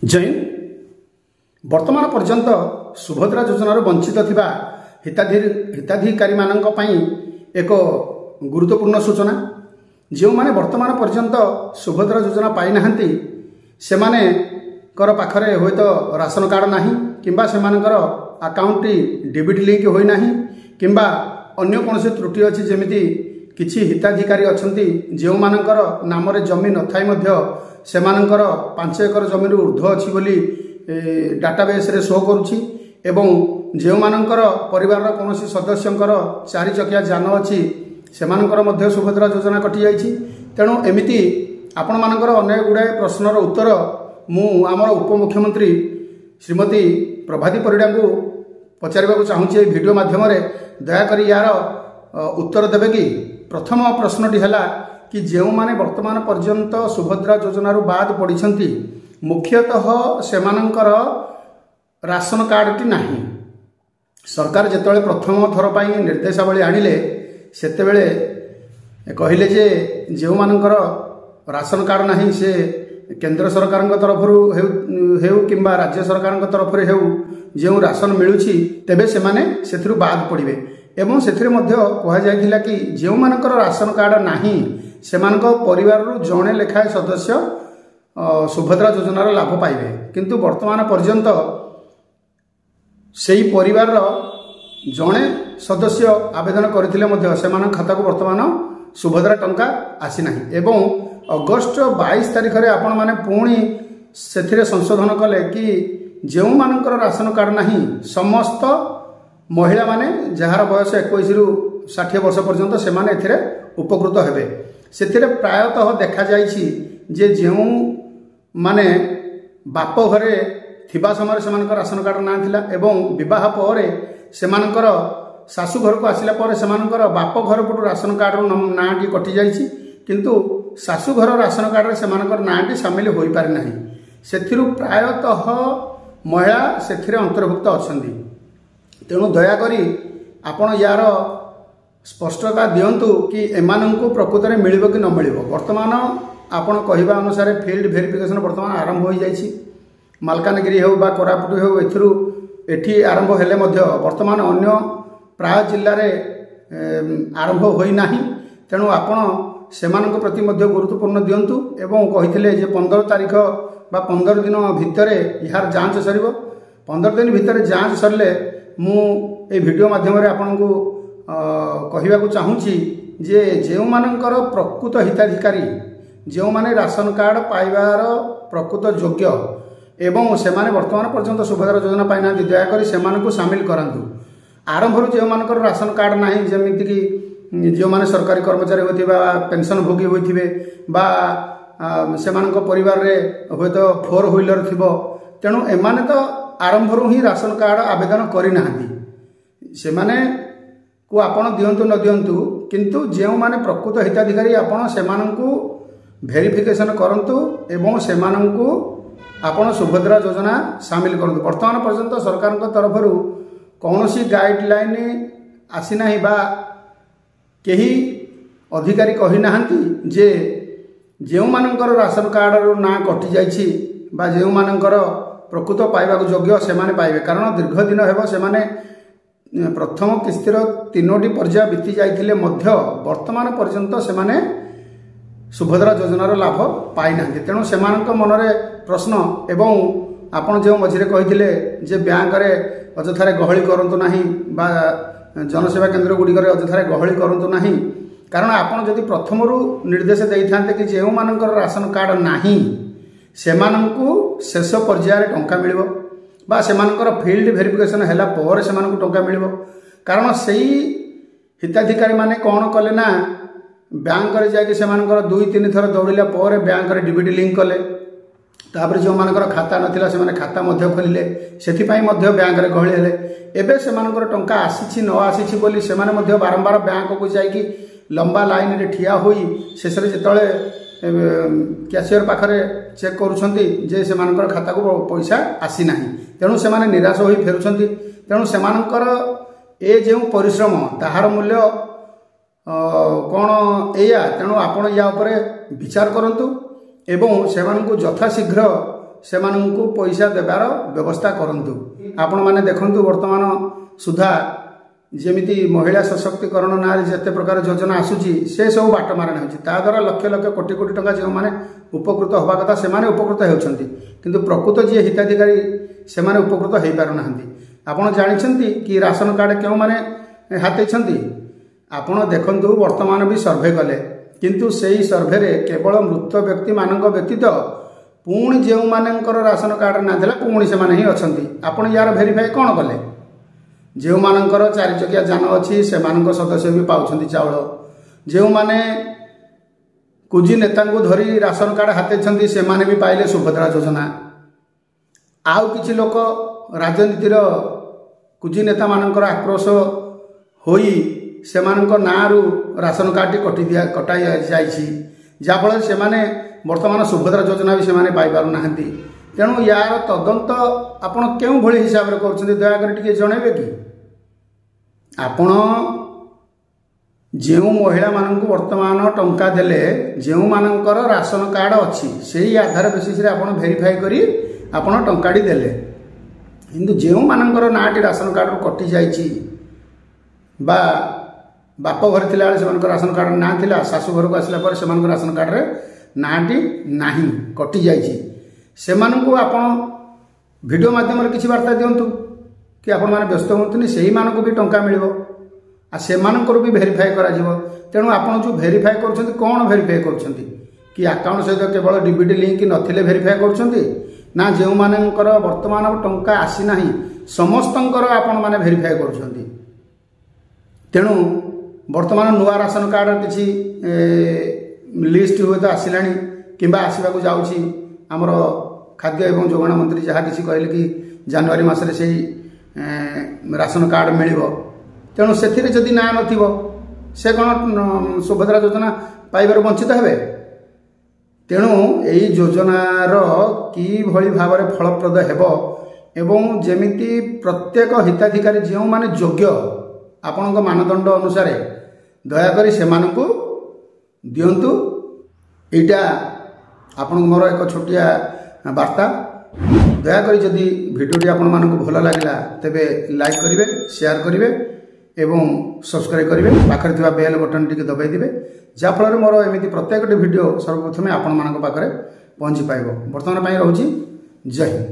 जैन वर्तमान पर्यंत सुभद्रा योजनार वंचित थिबा हिताधिकारी मानक पई एक गुरुत्वपूर्ण सूचना। जो माने वर्तमान पर्यंत सुभद्रा योजना पाई नाहंती सेमाने कर पाखरे होय तो राशन कार्ड नाही किंबा सेमानकर अकाउंट डेबिट लिंक होई नाही किंबा अन्य कोनसे त्रुटि अछि जेमिति किछि हिताधिकारी अछंती जो मानकर नाम रे जमी न थाई मध्य सेमानकर 5 एकर जमी ऊर्ध्व अछि बोली डाटाबेस रे शो करूछि एवं जो मानकर परिवार रा कोनोसी सदस्यंकर 4 चकिया यान अछि सेमानकर मध्य सुभद्रा योजना कटि जाइछि। तेणु एमिति आपण मानकर अनेक गुडाय प्रश्नर उत्तर मु आमर उपमुख्यमंत्री श्रीमती प्रभाती परिडा को पचारिबाकू चाहूछि वीडियो माध्यम रे दया करी यार उत्तर देबे कि। प्रथम प्रश्नटी है कि जो माने वर्तमान पर्यंत सुभद्रा योजना बाद पड़िछंती मुख्यतः सेमानंकर राशन कार्ड टी नाही। सरकार जेतेबेले प्रथम थर पई निर्देशावली आनिले सेतेबेले कहिले जे जो मानंकर राशन कार्ड नाही से केंद्र सरकार तरफ हेउ किंबा राज्य सरकार तरफ हेउ जो राशन मिलुछि तेबे सेमाने सेथिरु बाद पड़िबे एवं सेथिरे मध्य कहा जायथिला कि जो मानकर राशन कार्ड नाही सेमानक परिवार रु जणे लेखाए सदस्य सुभद्रा योजनार लाभ पाइबे। किंतु वर्तमान पर्यंत सेही परिवार जणे सदस्य आवेदन करथिले मध्य सेमान खाता को वर्तमान सुभद्रा टंका आसी नाही एवं अगस्ट 22 तारिख रे आपण माने पुणी सेथिरे संशोधन कले कि जो मानकर राशन कार्ड नाही समस्त महिला माने जहार बयस 21 रु 60 वर्ष पर्यंत सेमाने एथिरे उपकृत हेबे। सेथिरे प्रायतः देखा जाइछि जे जेउ माने बाप घरे थिबा समय सेमानकर राशन कार्ड ना थिला एवं विवाह पर सेमानकर सासु घर को आसिला पर सेमानकर बाप घर पटु राशन कार्ड रो नाटी कटि जाइछि किंतु सासु घर राशन कार्ड रे सेमानकर नाटी शामिल होई पारि नाही। सेथिरु प्रायतः महिला सेथिरे अंतर्भुक्त अछंती। तेणु दयाकरी आपण यार स्पष्टता दियंतु कि एमानंकु प्रकृत में मिलिबो कि न मिलिबो। वर्तमान आपण कहवा अनुसार फील्ड वेरिफिकेशन वर्तमान आरंभ हो जाइछि। मालकानगिरी हो बा कोरापुट हो एथिरु एठी आरंभ हेले मध्य वर्तमान अन्य प्राय जिल्ला रे आरंभ होई नाही। तेणु आपण सेमानक प्रति मध्य गुरुत्वपूर्ण दियंतु एवं कहिथिले जे 15 तारिख बा 15 दिन भितरे यार जांच सरिबो। 15 दिन भितरे जांच सरले मु ए वीडियो माध्यम रे आपन को कहवा चाहूँगी जे जो मानकर प्रकृत हिताधिकारी जो माने राशन कार्ड पाइबार प्रकृत योग्य एवं सेमाने वर्तमान पर्यंत सुभद्रा योजना पाई ना दयाकोरी सेमानकु शामिल करंतु। आरंभ जो मानकर राशन कार्ड नाही जेमिति कि जो माने सरकारी कर्मचारी होथिबा पेंशन भोगी होइथिबे बा सेमानक परिवार रे होय तो 4 व्हीलर थिबो। तेणु एमाने तो आरंभ ही राशन कार्ड आवेदन करि नाहंती। सेमाने को आपण दियंतु न दियंतु किंतु जो माने प्रकृत हिताधिकारी आपण सेमानंकु वेरिफिकेशन करंतु एवं सेमानंकु आपण सुभद्रा योजना शामिल करंतु। वर्तमान पर्यंत सरकार तरफ कौनसी गाइडलाइन आसी नाही बा केही अधिकारी कहि नाहंती जे जो मानकर राशन कार्ड रो ना कटि जाइछि बा जो मानकर प्रकृत पाइबाक योग्य सेमाने पाइबे। कारण दीर्घ दिन हेबो सेमाने प्रथम किस्तिर 3टी पर्याय बीती जाइथिले मध्य वर्तमान पर्यंत सेमाने सुभद्रा योजनार लाभ पाई नांती। तेणु सेमानक मनरे प्रश्न एवं आपण जो मझिरे कहिथिले जे बैंक रे अजथारे गहली करंतु नाही बा जनसेवा केंद्र गुडी रे अजथारे गहली करंतु नाही। कारण आपण जदि प्रथमरु निर्देश देइथांते कि जेउ मानकर राशन कार्ड नाही सेमानंकु शेष पर्याय टंका मिलिबो बा सेमानकर फील्ड वेरिफिकेशन हैला पर सेमानकु टंका मिलिबो। कारण सेही हिताधिकारी माने कोन कले ना बैंक रे जाके सेमानकर 2-3 थर दौड़िला पर बैंक रे डेबिट लिंक कले तापर जो मानकर खाता नथिला सेमाने खाता मध्य खोलिले सेथि पई मध्य बैंक रे गहଳି हेले। एबे सेमानकर टंका आसीछि न आसीछि बोली सेमाने मध्य बारंबार बैंक को जाई कि लंबा लाइन रे ठिया होई शेषरे जेतळे कैशियर पाखरे चेक करूछंती जे सेमानकर खाता को पैसा आसी नाही। तेणु सेमाने निराश होई फेरुछंती। तेणु सेमानकर ए जे परिश्रम ताहार मूल्य कोन एया। तेणु आपण या ऊपर विचार करंतु एवं सेमानकु यथाशीघ्र ସେମାନଙ୍କୁ ପଇସା ଦେବାର ବ୍ୟବସ୍ଥା କରନ୍ତୁ। ଆପଣମାନେ ଦେଖନ୍ତୁ ବର୍ତ୍ତମାନ ସୁଦ୍ଧା ଯେମିତି ମହିଳା ସଶକ୍ତିକରଣ ନାଁରେ ଯେତେ ପ୍ରକାର ଯୋଜନା ଆସୁଛି ସେ ସବୁ ବାଟମାରଣା ହେଉଛି। ତା ଦ୍ୱାରା ଲକ୍ଷ ଲକ୍ଷ କୋଟି କୋଟି ଟଙ୍କା ଯେଉଁମାନେ ଉପକୃତ ହେବା କଥା ସେମାନେ ଉପକୃତ ହେଉଛନ୍ତି, କିନ୍ତୁ ପ୍ରକୃତ ଯିଏ ହିତାଧିକାରୀ ସେମାନେ ଉପକୃତ ହୋଇପାରୁନାହାନ୍ତି। ଆପଣ ଜାଣିଛନ୍ତି କି ରାସନ କାର୍ଡ଼ କେଉଁମାନେ ହାତେଇଛନ୍ତି? ଆପଣ ଦେଖନ୍ତୁ ବର୍ତ୍ତମାନ ବି ସର୍ଭେ କଲେ, କିନ୍ତୁ ସେହି ସର୍ଭେରେ କେବଳ ମୃତ ବ୍ୟକ୍ତିମାନଙ୍କ ବ୍ୟତୀତ ପୁଣି ଯେଉଁମାନଙ୍କର ରାସନ କାର୍ଡ଼ ନା ଥିଲା ପୁଣି ସେମାନେ ହିଁ ଅଛନ୍ତି। ଆପଣ ୟାର ଭେରିଫାଏ କ'ଣ କଲେ? ଯେଉଁମାନଙ୍କର 4 ଚକିଆ ଯାନ ଅଛି ସେମାନଙ୍କ ସଦସ୍ୟ ବି ପାଉଛନ୍ତି ଚାଉଳ। ଯେଉଁମାନେ କୁଜି ନେତାଙ୍କୁ ଧରି ରାସନ କାର୍ଡ଼ ହାତେଇଛନ୍ତି ସେମାନେ ବି ପାଇଲେ ସୁଭଦ୍ରା ଯୋଜନା। ଆଉ କିଛି ଲୋକ ରାଜନୀତିର କୁଜି ନେତାମାନଙ୍କର ଆକ୍ରୋଶ ହୋଇ ସେମାନଙ୍କ ନାଁରୁ ରାସନ କାର୍ଡ଼ଟି କଟାଇ ଯାଇଛି, ଯାହାଫଳରେ ସେମାନେ ବର୍ତ୍ତମାନ ସୁଭଦ୍ରା ଯୋଜନା ବି ସେମାନେ ପାଇପାରୁନାହାନ୍ତି। ତେଣୁ ୟାର ତଦନ୍ତ ଆପଣ କେଉଁଭଳି ହିସାବରେ କରୁଛନ୍ତି ଦୟାକରି ଟିକେ ଜଣାଇବେ କି? ଆପଣ ଯେଉଁ ମହିଳାମାନଙ୍କୁ ବର୍ତ୍ତମାନ ଟଙ୍କା ଦେଲେ, ଯେଉଁମାନଙ୍କର ରାସନ କାର୍ଡ଼ ଅଛି ସେହି ଆଧାର ବେସିସ୍ରେ ଆପଣ ଭେରିଫାଏ କରି ଆପଣ ଟଙ୍କାଟି ଦେଲେ, କିନ୍ତୁ ଯେଉଁମାନଙ୍କର ନାଁଟି ରାସନ କାର୍ଡ଼ରୁ କଟିଯାଇଛି ବା ବାପ ଘରେ ଥିଲାବେଳେ ସେମାନଙ୍କର ରାସନ କାର୍ଡ଼ ନାଁ ଥିଲା, ଶାଶୁ ଘରକୁ ଆସିଲା ପରେ ସେମାନଙ୍କ ରାସନ କାର୍ଡ଼ରେ ନାଁଟି ନାହିଁ, କଟିଯାଇଛି, ସେମାନଙ୍କୁ ଆପଣ ଭିଡ଼ିଓ ମାଧ୍ୟମରେ କିଛି ବାର୍ତ୍ତା ଦିଅନ୍ତୁ କି ଆପଣମାନେ ବ୍ୟସ୍ତ ହୁଅନ୍ତୁନି, ସେହିମାନଙ୍କୁ ବି ଟଙ୍କା ମିଳିବ ଆଉ ସେମାନଙ୍କର ବି ଭେରିଫାଏ କରାଯିବ। ତେଣୁ ଆପଣ ଯେଉଁ ଭେରିଫାଏ କରୁଛନ୍ତି କ'ଣ ଭେରିଫାଏ କରୁଛନ୍ତି କି? ଆକାଉଣ୍ଟ ସହିତ କେବଳ ଡିବିଟି ଲିଙ୍କ ନଥିଲେ ଭେରିଫାଏ କରୁଛନ୍ତି ନା ଯେଉଁମାନଙ୍କର ବର୍ତ୍ତମାନ ଟଙ୍କା ଆସିନାହିଁ ସମସ୍ତଙ୍କର ଆପଣମାନେ ଭେରିଫାଏ କରୁଛନ୍ତି? ତେଣୁ ବର୍ତ୍ତମାନ ନୂଆ ରାସନ କାର୍ଡ଼ କିଛି ଲିଷ୍ଟ ହୁଏତ ଆସିଲାଣି କିମ୍ବା ଆସିବାକୁ ଯାଉଛି। ଆମର ଖାଦ୍ୟ ଏବଂ ଯୋଗାଣ ମନ୍ତ୍ରୀ ଯାହା କିଛି କହିଲେ କି ଜାନୁଆରୀ ମାସରେ ସେଇ ରାସନ କାର୍ଡ଼ ମିଳିବ। ତେଣୁ ସେଥିରେ ଯଦି ନାଁ ନଥିବ ସେ କ'ଣ ସୁଭଦ୍ରା ଯୋଜନା ପାଇବାରୁ ବଞ୍ଚିତ ହେବେ? ତେଣୁ ଏହି ଯୋଜନାର କିଭଳି ଭାବରେ ଫଳପ୍ରଦ ହେବ ଏବଂ ଯେମିତି ପ୍ରତ୍ୟେକ ହିତାଧିକାରୀ ଯେଉଁମାନେ ଯୋଗ୍ୟ ଆପଣଙ୍କ ମାନଦଣ୍ଡ ଅନୁସାରେ ଦୟାକରି ସେମାନଙ୍କୁ ଦିଅନ୍ତୁ। ଏଇଟା ଆପଣଙ୍କୁ ମୋର ଏକ ଛୋଟିଆ ବାର୍ତ୍ତା। ଦୟାକରି ଯଦି ଭିଡ଼ିଓଟି ଆପଣମାନଙ୍କୁ ଭଲ ଲାଗିଲା ତେବେ ଲାଇକ୍ କରିବେ, ସେୟାର କରିବେ ଏବଂ ସବସ୍କ୍ରାଇବ୍ କରିବେ। ପାଖରେ ଥିବା ବେଲ୍ ବଟନ୍ ଟିକେ ଦବାଇ ଦେବେ, ଯାହାଫଳରେ ମୋର ଏମିତି ପ୍ରତ୍ୟେକଟି ଭିଡ଼ିଓ ସର୍ବପ୍ରଥମେ ଆପଣମାନଙ୍କ ପାଖରେ ପହଞ୍ଚି ପାଇବ। ବର୍ତ୍ତମାନ ପାଇଁ ରହୁଛି, ଜୟ ହିନ୍ଦ।